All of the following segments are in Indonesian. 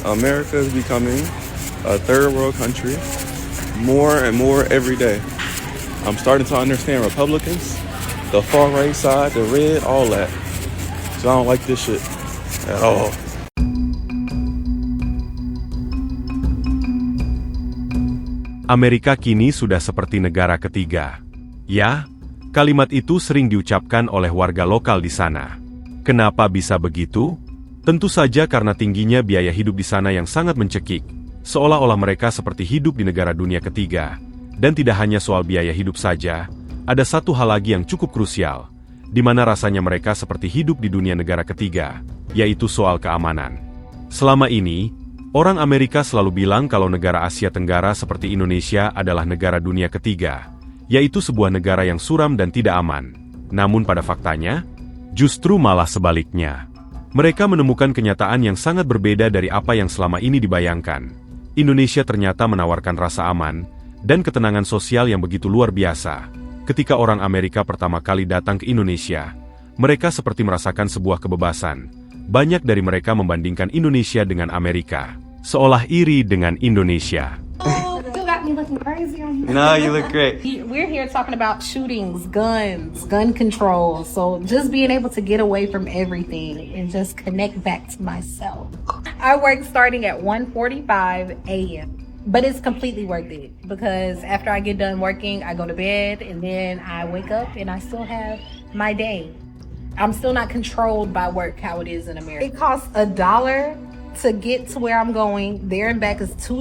America is becoming a third world country more and more every day. I'm starting to understand Republicans, the far right side, the red, all that. So I don't like this shit at all. Amerika kini sudah seperti negara ketiga. Ya, kalimat itu sering diucapkan oleh warga lokal di sana. Kenapa bisa begitu? Tentu saja karena tingginya biaya hidup di sana yang sangat mencekik, seolah-olah mereka seperti hidup di negara dunia ketiga. Dan tidak hanya soal biaya hidup saja, ada satu hal lagi yang cukup krusial, di mana rasanya mereka seperti hidup di dunia negara ketiga, yaitu soal keamanan. Selama ini, orang Amerika selalu bilang kalau negara Asia Tenggara seperti Indonesia adalah negara dunia ketiga, yaitu sebuah negara yang suram dan tidak aman. Namun pada faktanya, justru malah sebaliknya. Mereka menemukan kenyataan yang sangat berbeda dari apa yang selama ini dibayangkan. Indonesia ternyata menawarkan rasa aman dan ketenangan sosial yang begitu luar biasa. Ketika orang Amerika pertama kali datang ke Indonesia, mereka seperti merasakan sebuah kebebasan. Banyak dari mereka membandingkan Indonesia dengan Amerika, seolah iri dengan Indonesia. You looking crazy on here. No, you look great. We're here talking about shootings, guns, gun control. So just being able to get away from everything and just connect back to myself. I work starting at 1:45 a.m. But it's completely worth it because after I get done working, I go to bed and then I wake up and I still have my day. I'm still not controlled by work how it is in America. It costs $1 to get to where I'm going. There and back is $2.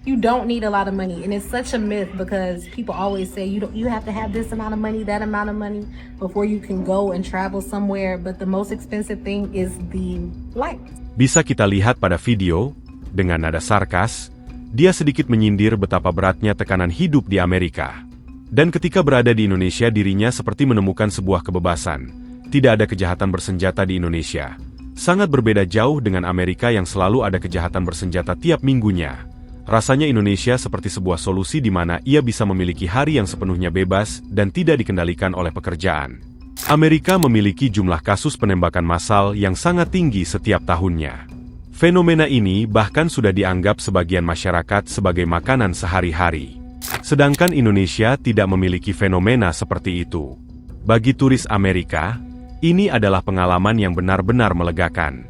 You don't need a lot of money, and it's such a myth because people always say you have to have this amount of money, that amount of money before you can go and travel somewhere, but the most expensive thing is the flight. Bisa kita lihat pada video, dengan nada sarkas, dia sedikit menyindir betapa beratnya tekanan hidup di Amerika. Dan ketika berada di Indonesia dirinya seperti menemukan sebuah kebebasan. Tidak ada kejahatan bersenjata di Indonesia. Sangat berbeda jauh dengan Amerika yang selalu ada kejahatan bersenjata tiap minggunya. Rasanya Indonesia seperti sebuah solusi di mana ia bisa memiliki hari yang sepenuhnya bebas dan tidak dikendalikan oleh pekerjaan. Amerika memiliki jumlah kasus penembakan massal yang sangat tinggi setiap tahunnya. Fenomena ini bahkan sudah dianggap sebagian masyarakat sebagai makanan sehari-hari. Sedangkan Indonesia tidak memiliki fenomena seperti itu. Bagi turis Amerika, ini adalah pengalaman yang benar-benar melegakan.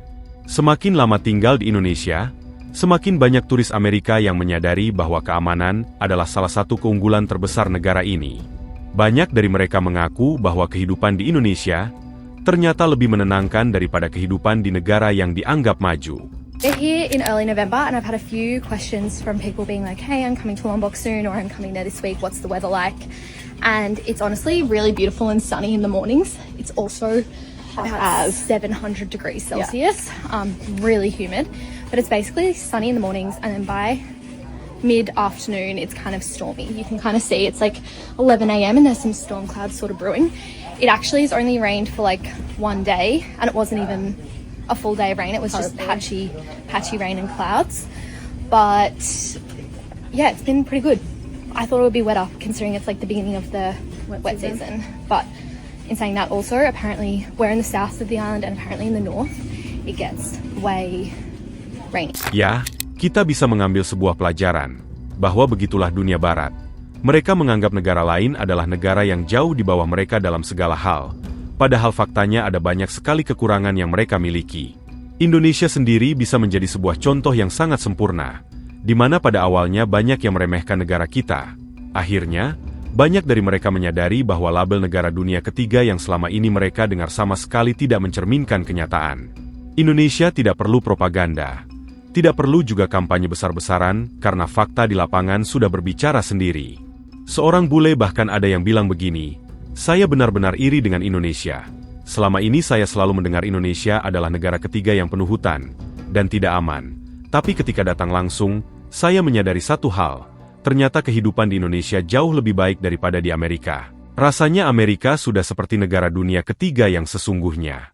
Semakin lama tinggal di Indonesia, semakin banyak turis Amerika yang menyadari bahwa keamanan adalah salah satu keunggulan terbesar negara ini. Banyak dari mereka mengaku bahwa kehidupan di Indonesia ternyata lebih menenangkan daripada kehidupan di negara yang dianggap maju. We're here in early November and I've had a few questions from people being like, hey, I'm coming to Lombok soon or I'm coming there this week, what's the weather like? And it's honestly really beautiful and sunny in the mornings. It's also about 700 degrees Celsius, really humid. But it's basically sunny in the mornings and then by mid-afternoon it's kind of stormy. You can kind of see it's like 11 a.m. and there's some storm clouds sort of brewing. It actually has only rained for like one day and it wasn't even a full day of rain. It was just patchy rain and clouds. But yeah, it's been pretty good. I thought it would be wetter considering it's like the beginning of the wet season. But in saying that also, apparently we're in the south of the island and apparently in the north it gets way rainy. Ya, kita bisa mengambil sebuah pelajaran, bahwa begitulah dunia barat. Mereka menganggap negara lain adalah negara yang jauh di bawah mereka dalam segala hal, padahal faktanya ada banyak sekali kekurangan yang mereka miliki. Indonesia sendiri bisa menjadi sebuah contoh yang sangat sempurna, di mana pada awalnya banyak yang meremehkan negara kita. Akhirnya, banyak dari mereka menyadari bahwa label negara dunia ketiga yang selama ini mereka dengar sama sekali tidak mencerminkan kenyataan. Indonesia tidak perlu propaganda. Tidak perlu juga kampanye besar-besaran, karena fakta di lapangan sudah berbicara sendiri. Seorang bule bahkan ada yang bilang begini, saya benar-benar iri dengan Indonesia. Selama ini saya selalu mendengar Indonesia adalah negara ketiga yang penuh hutan, dan tidak aman. Tapi ketika datang langsung, saya menyadari satu hal, ternyata kehidupan di Indonesia jauh lebih baik daripada di Amerika. Rasanya Amerika sudah seperti negara dunia ketiga yang sesungguhnya.